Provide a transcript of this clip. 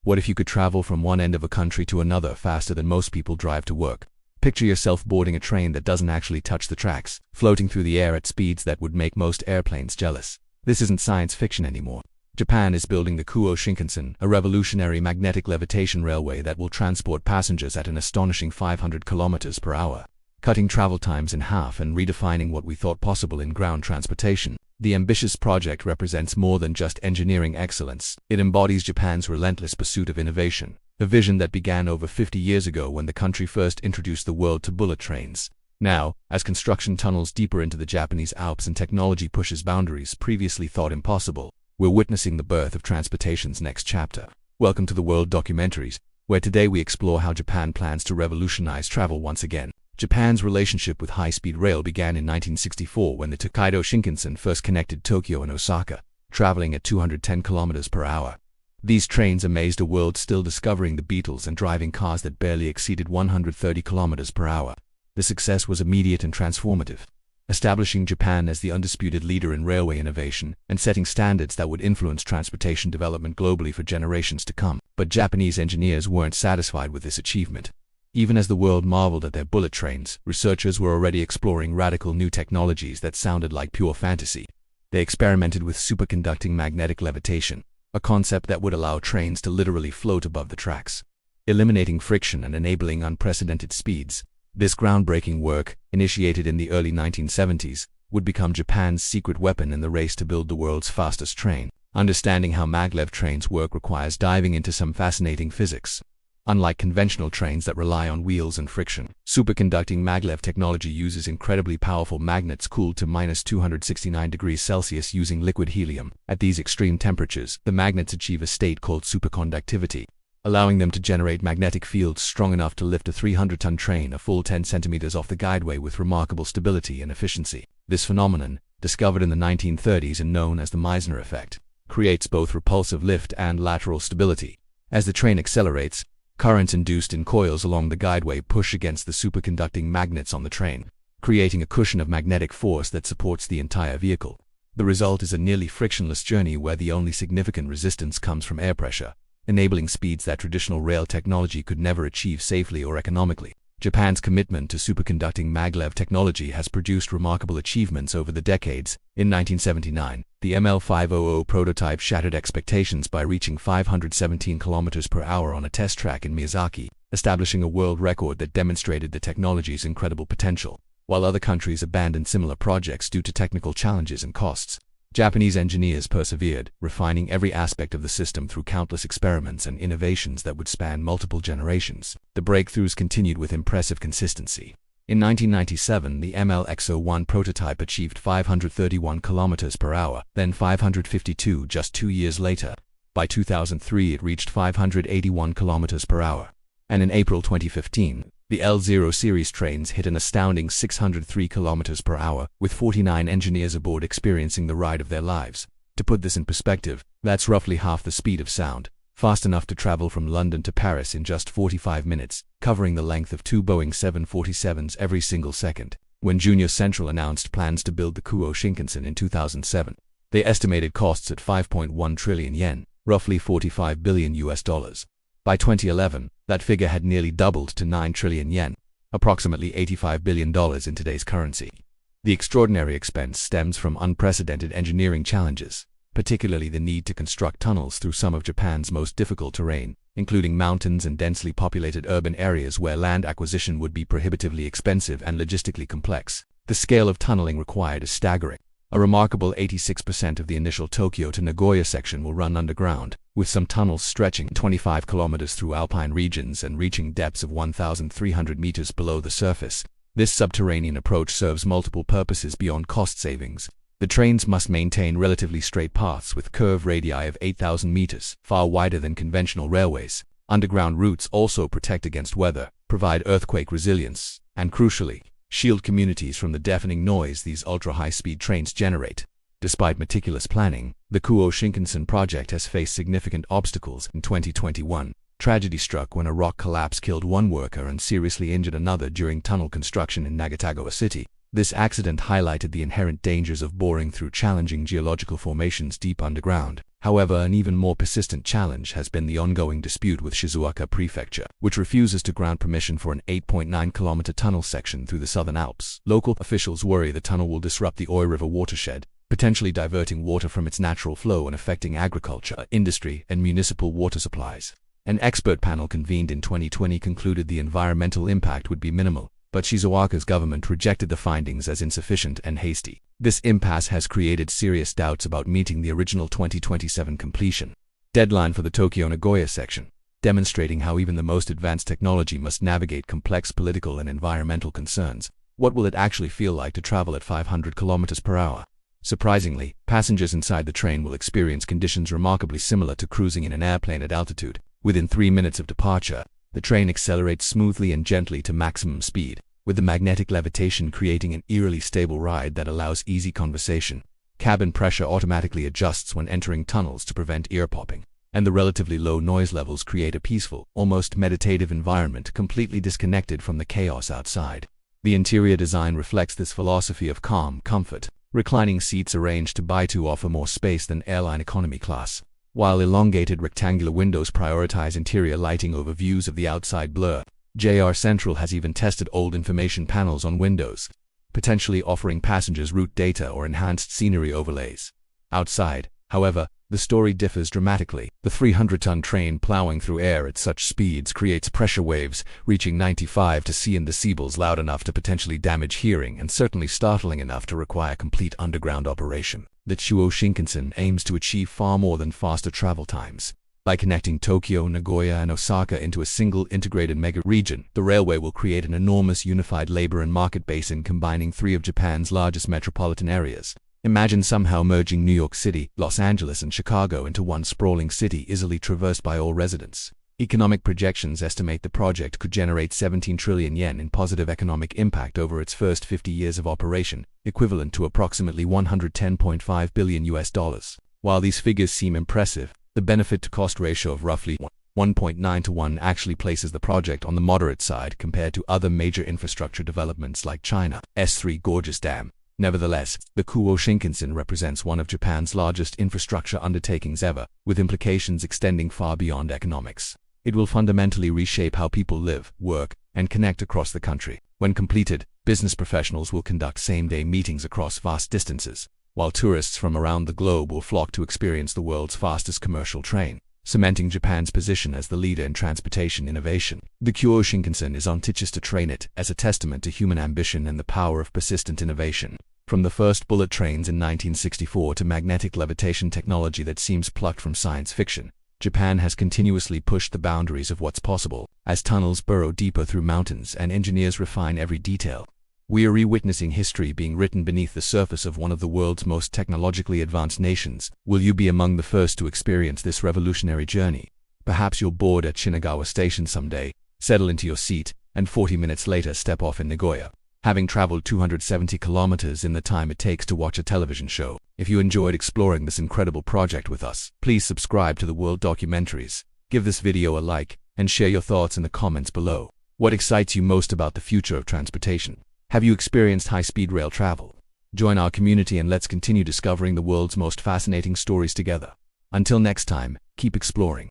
What if you could travel from one end of a country to another faster than most people drive to work? Picture yourself boarding a train that doesn't actually touch the tracks, floating through the air at speeds that would make most airplanes jealous. This isn't science fiction anymore. Japan is building the Chuo Shinkansen, a revolutionary magnetic levitation railway that will transport passengers at an astonishing 500 kilometers per hour, cutting travel times in half and redefining what we thought possible in ground transportation. The ambitious project represents more than just engineering excellence. It embodies Japan's relentless pursuit of innovation, a vision that began over 50 years ago when the country first introduced the world to bullet trains. Now, as construction tunnels deeper into the Japanese Alps and technology pushes boundaries previously thought impossible, we're witnessing the birth of transportation's next chapter. Welcome to the World Documentaries, where today we explore how Japan plans to revolutionize travel once again. Japan's relationship with high-speed rail began in 1964 when the Tokyo Shinkansen first connected Tokyo and Osaka, traveling at 210 kilometers per hour. These trains amazed a world still discovering the Beatles and driving cars that barely exceeded 130 kilometers per hour. The success was immediate and transformative, establishing Japan as the undisputed leader in railway innovation and setting standards that would influence transportation development globally for generations to come. But Japanese engineers weren't satisfied with this achievement. Even as the world marveled at their bullet trains, researchers were already exploring radical new technologies that sounded like pure fantasy. They experimented with superconducting magnetic levitation, a concept that would allow trains to literally float above the tracks, eliminating friction and enabling unprecedented speeds. This groundbreaking work, initiated in the early 1970s, would become Japan's secret weapon in the race to build the world's fastest train. Understanding how Maglev trains work requires diving into some fascinating physics. Unlike conventional trains that rely on wheels and friction, superconducting Maglev technology uses incredibly powerful magnets cooled to -269 degrees Celsius using liquid helium. At these extreme temperatures, the magnets achieve a state called superconductivity, allowing them to generate magnetic fields strong enough to lift a 300-ton train a full 10 centimeters off the guideway with remarkable stability and efficiency. This phenomenon, discovered in the 1930s and known as the Meissner effect, creates both repulsive lift and lateral stability. As the train accelerates, currents induced in coils along the guideway push against the superconducting magnets on the train, creating a cushion of magnetic force that supports the entire vehicle. The result is a nearly frictionless journey where the only significant resistance comes from air pressure, enabling speeds that traditional rail technology could never achieve safely or economically. Japan's commitment to superconducting maglev technology has produced remarkable achievements over the decades. In 1979, the ML500 prototype shattered expectations by reaching 517 km per hour on a test track in Miyazaki, establishing a world record that demonstrated the technology's incredible potential. While other countries abandoned similar projects due to technical challenges and costs, Japanese engineers persevered, refining every aspect of the system through countless experiments and innovations that would span multiple generations. The breakthroughs continued with impressive consistency. In 1997, the MLX01 prototype achieved 531 km per hour, then 552 just 2 years later. By 2003, it reached 581 km per hour. And in April 2015, the L0 series trains hit an astounding 603 km per hour, with 49 engineers aboard experiencing the ride of their lives. To put this in perspective, that's roughly half the speed of sound, fast enough to travel from London to Paris in just 45 minutes, covering the length of 2 Boeing 747s every single second. When Junior Central announced plans to build the Chuo Shinkansen in 2007, they estimated costs at 5.1 trillion yen, roughly $45 billion. By 2011, that figure had nearly doubled to 9 trillion yen, approximately $85 billion in today's currency. The extraordinary expense stems from unprecedented engineering challenges, particularly the need to construct tunnels through some of Japan's most difficult terrain, including mountains and densely populated urban areas where land acquisition would be prohibitively expensive and logistically complex. The scale of tunneling required is staggering. A remarkable 86% of the initial Tokyo to Nagoya section will run underground, with some tunnels stretching 25 kilometers through alpine regions and reaching depths of 1,300 meters below the surface. This subterranean approach serves multiple purposes beyond cost savings. The trains must maintain relatively straight paths with curve radii of 8,000 meters, far wider than conventional railways. Underground routes also protect against weather, provide earthquake resilience, and crucially, shield communities from the deafening noise these ultra-high-speed trains generate. Despite meticulous planning, the Chuo Shinkansen project has faced significant obstacles. In 2021, tragedy struck when a rock collapse killed one worker and seriously injured another during tunnel construction in Nagatagoa City. This accident highlighted the inherent dangers of boring through challenging geological formations deep underground. However, an even more persistent challenge has been the ongoing dispute with Shizuoka Prefecture, which refuses to grant permission for an 8.9-kilometer tunnel section through the southern Alps. Local officials worry the tunnel will disrupt the Oi River watershed, potentially diverting water from its natural flow and affecting agriculture, industry, and municipal water supplies. An expert panel convened in 2020 concluded the environmental impact would be minimal, but Shizuoka's government rejected the findings as insufficient and hasty. This impasse has created serious doubts about meeting the original 2027 completion deadline for the Tokyo and Nagoya section, demonstrating how even the most advanced technology must navigate complex political and environmental concerns. What will it actually feel like to travel at 500 kilometers per hour? Surprisingly, passengers inside the train will experience conditions remarkably similar to cruising in an airplane at altitude. Within 3 minutes of departure, the train accelerates smoothly and gently to maximum speed, with the magnetic levitation creating an eerily stable ride that allows easy conversation. Cabin pressure automatically adjusts when entering tunnels to prevent ear popping, and the relatively low noise levels create a peaceful, almost meditative environment completely disconnected from the chaos outside. The interior design reflects this philosophy of calm comfort. Reclining seats arranged to by two offer more space than airline economy class, while elongated rectangular windows prioritize interior lighting over views of the outside blur. JR Central has even tested old information panels on windows, potentially offering passengers route data or enhanced scenery overlays. Outside, however, the story differs dramatically. The 300-ton train plowing through air at such speeds creates pressure waves reaching 95 to C in decibels, loud enough to potentially damage hearing and certainly startling enough to require complete underground operation. The Chuo Shinkansen aims to achieve far more than faster travel times. By connecting Tokyo, Nagoya, and Osaka into a single integrated mega-region, the railway will create an enormous unified labor and market basin combining 3 of Japan's largest metropolitan areas. Imagine somehow merging New York City, Los Angeles, and Chicago into one sprawling city easily traversed by all residents. Economic projections estimate the project could generate 17 trillion yen in positive economic impact over its first 50 years of operation, equivalent to approximately $110.5 billion. While these figures seem impressive, the benefit-to-cost ratio of roughly 1.9 to 1 actually places the project on the moderate side compared to other major infrastructure developments like China's Three Gorges Dam. Nevertheless, the Chuo Shinkansen represents one of Japan's largest infrastructure undertakings ever, with implications extending far beyond economics. It will fundamentally reshape how people live, work, and connect across the country. When completed, business professionals will conduct same-day meetings across vast distances, while tourists from around the globe will flock to experience the world's fastest commercial train, cementing Japan's position as the leader in transportation innovation. The Chuo Shinkansen is ambitious to train it as a testament to human ambition and the power of persistent innovation. From the first bullet trains in 1964 to magnetic levitation technology that seems plucked from science fiction, Japan has continuously pushed the boundaries of what's possible, as tunnels burrow deeper through mountains and engineers refine every detail. We are re-witnessing history being written beneath the surface of one of the world's most technologically advanced nations. Will you be among the first to experience this revolutionary journey? Perhaps you'll board at Shinagawa Station someday, settle into your seat, and 40 minutes later step off in Nagoya, having traveled 270 kilometers in the time it takes to watch a television show. If you enjoyed exploring this incredible project with us, please subscribe to the World Documentaries, give this video a like, and share your thoughts in the comments below. What excites you most about the future of transportation? Have you experienced high-speed rail travel? Join our community and let's continue discovering the world's most fascinating stories together. Until next time, keep exploring.